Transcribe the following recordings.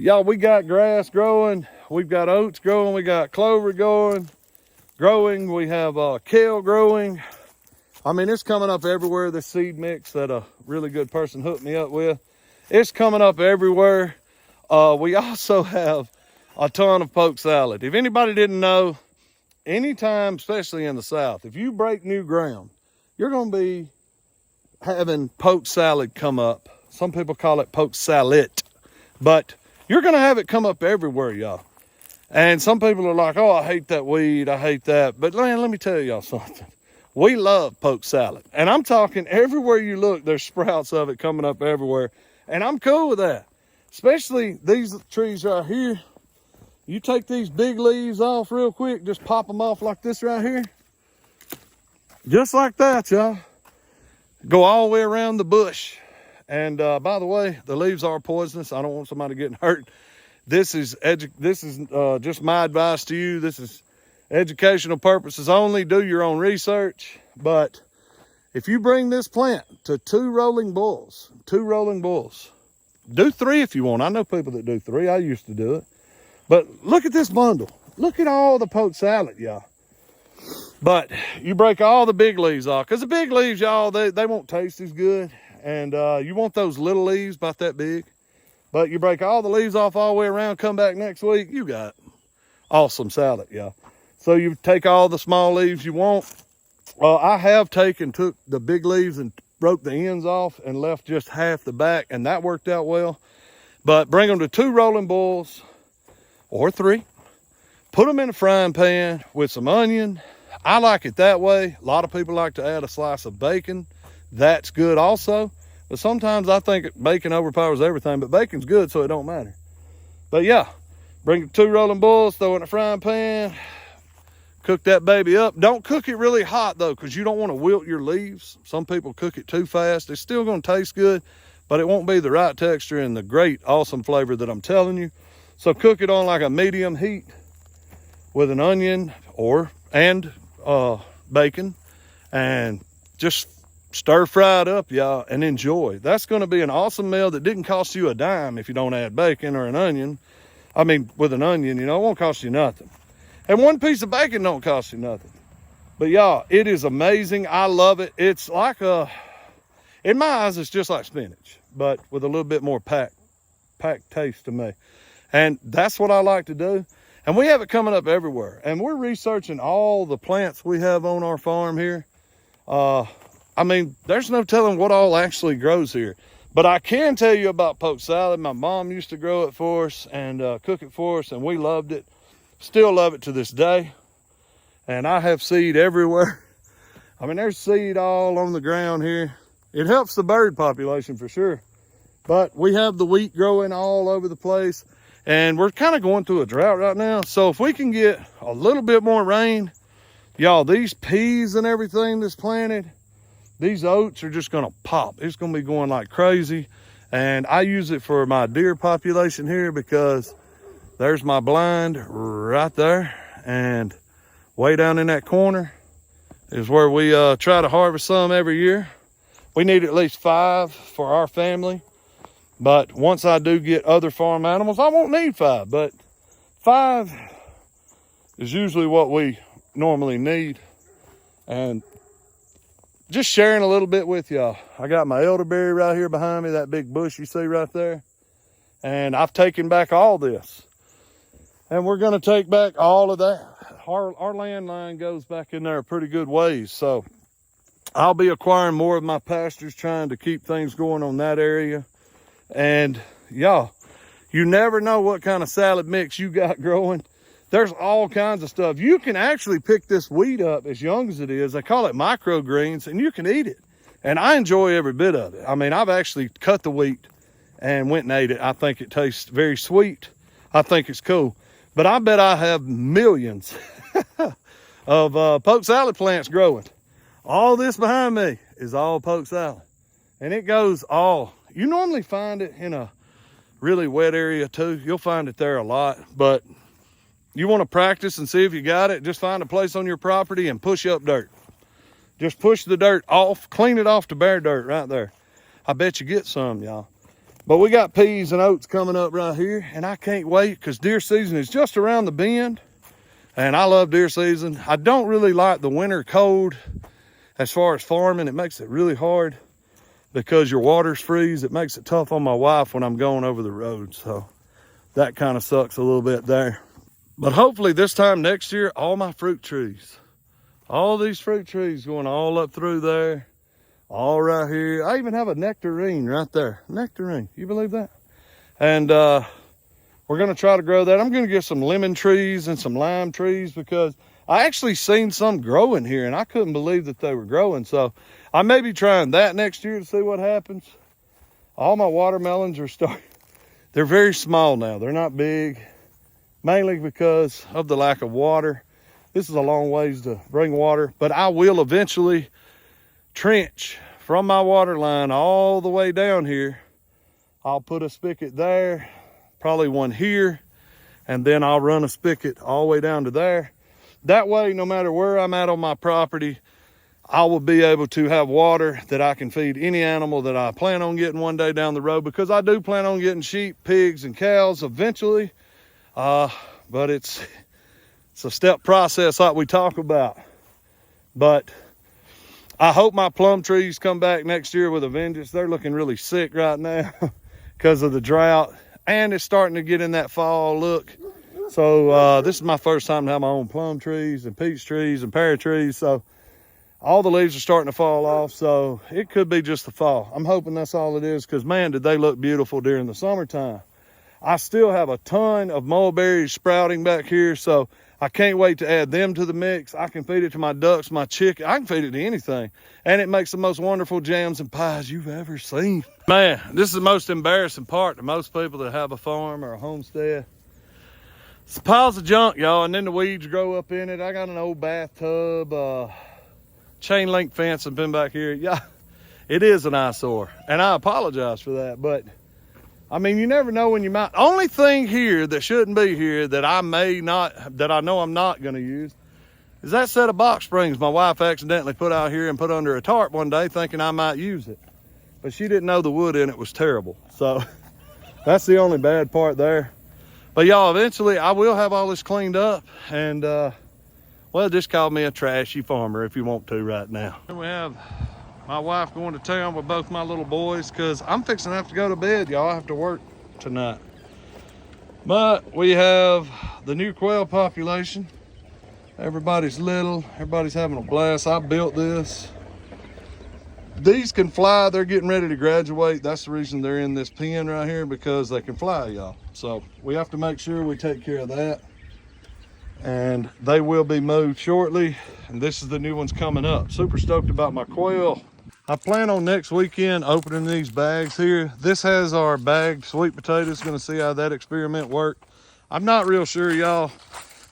Y'all, we got grass growing. We've got oats growing. We got clover growing. We have kale growing. I mean, it's coming up everywhere. The seed mix that a really good person hooked me up with, it's coming up everywhere. We also have a ton of poke salad. If anybody didn't know, anytime, especially in the South, if you break new ground, you're going to be having poke salad come up. Some people call it poke salad, but you're going to have it come up everywhere, y'all. And some people are like, oh, I hate that weed. I hate that. But man, let me tell y'all something. We love poke salad. And I'm talking everywhere you look, there's sprouts of it coming up everywhere. And I'm cool with that. Especially these trees right here. You take these big leaves off real quick, just pop them off like this right here. Just like that, y'all. Go all the way around the bush. And by the way, the leaves are poisonous. I don't want somebody getting hurt. This is just my advice to you. This is educational purposes only. Do your own research. But if you bring this plant to two rolling bulls, do 3 if you want. I know people that do 3. I used to do it. But look at this bundle. Look at all the poke salad, y'all. But you break all the big leaves off, because the big leaves, y'all, they won't taste as good. And you want those little leaves about that big. But you break all the leaves off all the way around, come back next week, you got awesome salad, y'all. So you take all the small leaves you want. I have took the big leaves and broke the ends off and left just half the back, and that worked out well. But bring them to 2 rolling bulls or 3. Put them in a frying pan with some onion. I like it that way. A lot of people like to add a slice of bacon. That's good also. But sometimes I think bacon overpowers everything, but bacon's good, so it don't matter. But yeah, bring 2 rolling bulls, throw it in a frying pan, cook that baby up. Don't cook it really hot though, because you don't want to wilt your leaves. Some people cook it too fast. It's still going to taste good, but it won't be the right texture and the great, awesome flavor that I'm telling you. So cook it on like a medium heat with an onion and bacon, and just stir fry it up, y'all, and enjoy. That's going to be an awesome meal that didn't cost you a dime if you don't add bacon or an onion. I mean, with an onion, you know, it won't cost you nothing. And 1 piece of bacon don't cost you nothing. But y'all, it is amazing. I love it. It's like in my eyes, it's just like spinach, but with a little bit more packed taste to me. And that's what I like to do. And we have it coming up everywhere. And we're researching all the plants we have on our farm here. I mean, there's no telling what all actually grows here. But I can tell you about poke salad. My mom used to grow it for us and cook it for us, and we loved it. Still love it to this day. And I have seed everywhere. I mean, there's seed all on the ground here. It helps the bird population for sure. But we have the wheat growing all over the place. And we're kind of going through a drought right now. So if we can get a little bit more rain, y'all, these peas and everything that's planted, these oats are just going to pop. It's going to be going like crazy. And I use it for my deer population here, because there's my blind right there. And way down in that corner is where we try to harvest some every year. We need at least 5 for our family. But once I do get other farm animals, I won't need 5. But 5 is usually what we normally need. And just sharing a little bit with y'all. I got my elderberry right here behind me, that big bush you see right there. And I've taken back all this. And we're going to take back all of that. Our land line goes back in there a pretty good ways. So I'll be acquiring more of my pastures, trying to keep things going on that area. And y'all, you never know what kind of salad mix you got growing. There's all kinds of stuff. You can actually pick this weed up as young as it is. They call it microgreens, and you can eat it. And I enjoy every bit of it. I mean, I've actually cut the wheat and went and ate it. I think it tastes very sweet. I think it's cool. But I bet I have millions of poke salad plants growing. All this behind me is all poke salad. And it goes all, you normally find it in a really wet area too. You'll find it there a lot. But you want to practice and see if you got it, just find a place on your property and push up dirt. Just push the dirt off, clean it off to bare dirt right there. I bet you get some, y'all. But we got peas and oats coming up right here, and I can't wait because deer season is just around the bend. And I love deer season. I don't really like the winter cold as far as farming. It makes it really hard because your waters freeze. It makes it tough on my wife when I'm going over the road. So that kind of sucks a little bit there. But hopefully this time next year, all my fruit trees, all these fruit trees going all up through there, all right here. I even have a nectarine right there. Nectarine, you believe that? And we're gonna try to grow that. I'm gonna get some lemon trees and some lime trees because I actually seen some growing here and I couldn't believe that they were growing. So I may be trying that next year to see what happens. All my watermelons are starting. They're very small now. They're not big, mainly because of the lack of water. This is a long ways to bring water, but I will eventually trench from my water line all the way down here. I'll put a spigot there, probably one here, and then I'll run a spigot all the way down to there. That way, no matter where I'm at on my property, I will be able to have water that I can feed any animal that I plan on getting one day down the road, because I do plan on getting sheep, pigs, and cows eventually. But it's a step process like we talk about. But I hope my plum trees come back next year with a vengeance. They're looking really sick right now because of the drought, and it's starting to get in that fall look. So this is my first time to have my own plum trees and peach trees and pear trees. So all the leaves are starting to fall off. So it could be just the fall. I'm hoping that's all it is, because man, did they look beautiful during the summertime. I still have a ton of mulberries sprouting back here, so I can't wait to add them to the mix. I can feed it to my ducks, my chicken. I can feed it to anything. And it makes the most wonderful jams and pies you've ever seen. Man, this is the most embarrassing part to most people that have a farm or a homestead. It's piles of junk, y'all, and then the weeds grow up in it. I got an old bathtub, chain link fence has been back here. Yeah, it is an eyesore, and I apologize for that, but I mean, you never know when you might. Only thing here that shouldn't be here that I know I'm not going to use is that set of box springs my wife accidentally put out here and put under a tarp one day thinking I might use it. But she didn't know the wood in it was terrible. So that's the only bad part there. But y'all, eventually I will have all this cleaned up, and well, just call me a trashy farmer if you want to right now. Here we have my wife going to town with both my little boys, because I'm fixing to have to go to bed, y'all. I have to work tonight. But we have the new quail population. Everybody's little, everybody's having a blast. I built this. These can fly. They're getting ready to graduate. That's the reason they're in this pen right here, because they can fly, y'all. So we have to make sure we take care of that. And they will be moved shortly. And this is the new ones coming up. Super stoked about my quail. I plan on next weekend opening these bags here. This has our bagged sweet potatoes. Gonna see how that experiment worked. I'm not real sure, y'all.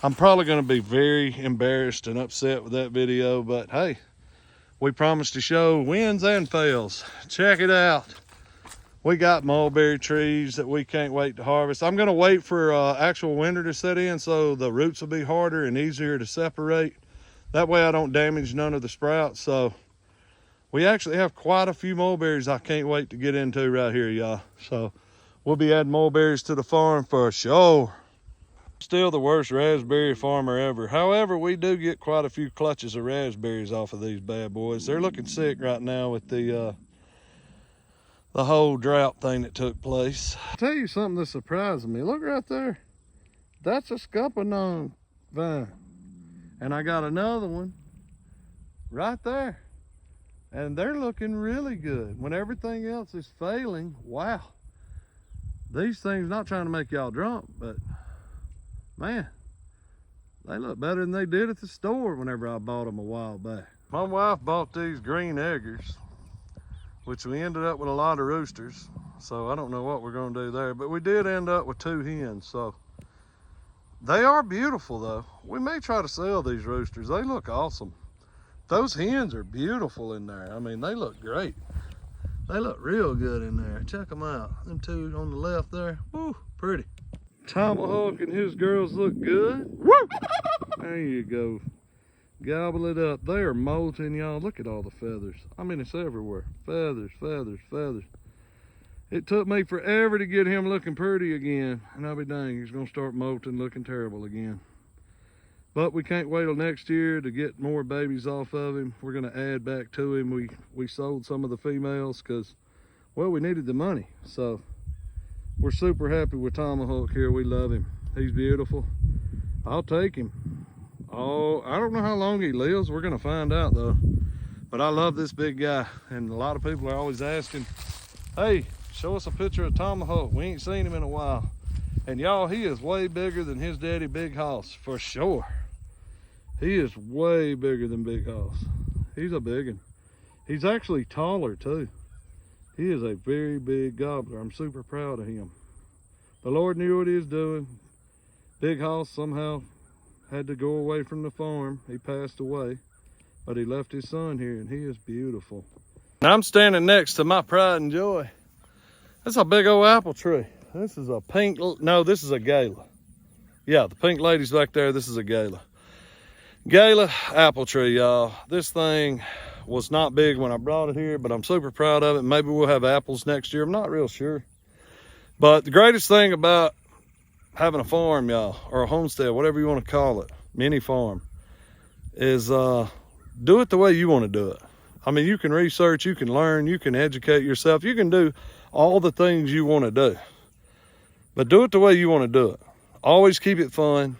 I'm probably gonna be very embarrassed and upset with that video, but hey, we promised to show wins and fails. Check it out. We got mulberry trees that we can't wait to harvest. I'm gonna wait for actual winter to set in so the roots will be harder and easier to separate. That way I don't damage none of the sprouts. So we actually have quite a few mulberries I can't wait to get into right here, y'all. So we'll be adding mulberries to the farm for sure. Still the worst raspberry farmer ever. However, we do get quite a few clutches of raspberries off of these bad boys. They're looking sick right now with the whole drought thing that took place. I'll tell you something that surprised me. Look right there. That's a scuppernong vine. And I got another one right there. And they're looking really good. When everything else is failing, wow. These things, not trying to make y'all drunk, but man, they look better than they did at the store whenever I bought them a while back. My wife bought these green eggers, which we ended up with a lot of roosters. So I don't know what we're gonna do there, but we did end up with 2 hens. So they are beautiful though. We may try to sell these roosters. They look awesome. Those hens are beautiful in there. I mean, they look great. They look real good in there. Check them out. Them 2 on the left there. Woo, pretty. Tomahulk and his girls look good. Woo! There you go. Gobble it up. They are molting, y'all. Look at all the feathers. I mean, it's everywhere. Feathers, feathers, feathers. It took me forever to get him looking pretty again, and I'll be dang, he's gonna start molting looking terrible again. But we can't wait till next year to get more babies off of him. We're gonna add back to him. We sold some of the females because, well, we needed the money. So we're super happy with Tomahulk here. We love him. He's beautiful. I'll take him. Oh, I don't know how long he lives. We're gonna find out though. But I love this big guy, and a lot of people are always asking, hey, show us a picture of Tomahulk. We ain't seen him in a while. And y'all, he is way bigger than his daddy Big Hoss, for sure. He is way bigger than Big Hoss. He's a big one. He's actually taller too. He is a very big gobbler. I'm super proud of him. The Lord knew what he was doing. Big Hoss somehow had to go away from the farm. He passed away, but he left his son here, and he is beautiful. Now I'm standing next to my pride and joy. That's a big old apple tree. This is a pink, no, this is a gala. Yeah, the pink lady's back there. This is a gala. Gala apple tree, y'all. This thing was not big when I brought it here, but I'm super proud of it. Maybe we'll have apples next year. I'm not real sure. But the greatest thing about having a farm, y'all, or a homestead, whatever you want to call it, mini farm, is do it the way you want to do it. I mean, you can research, you can learn, you can educate yourself, you can do all the things you want to do. But do it the way you want to do it. Always keep it fun.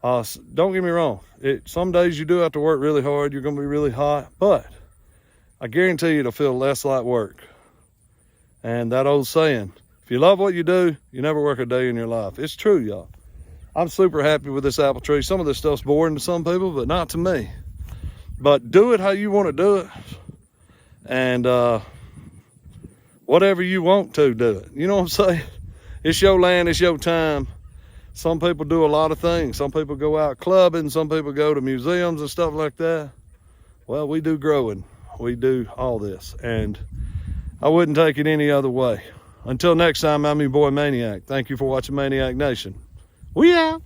Don't get me wrong. Some days you do have to work really hard. You're going to be really hot. But I guarantee you it'll feel less like work. And that old saying, if you love what you do, you never work a day in your life. It's true, y'all. I'm super happy with this apple tree. Some of this stuff's boring to some people, but not to me. But do it how you want to do it. And whatever you want to do it. You know what I'm saying? It's your land, it's your time. Some people do a lot of things. Some people go out clubbing, some people go to museums and stuff like that. Well, we do growing. We do all this. And I wouldn't take it any other way. Until next time, I'm your boy Maniac. Thank you for watching Maniac Nation. We out.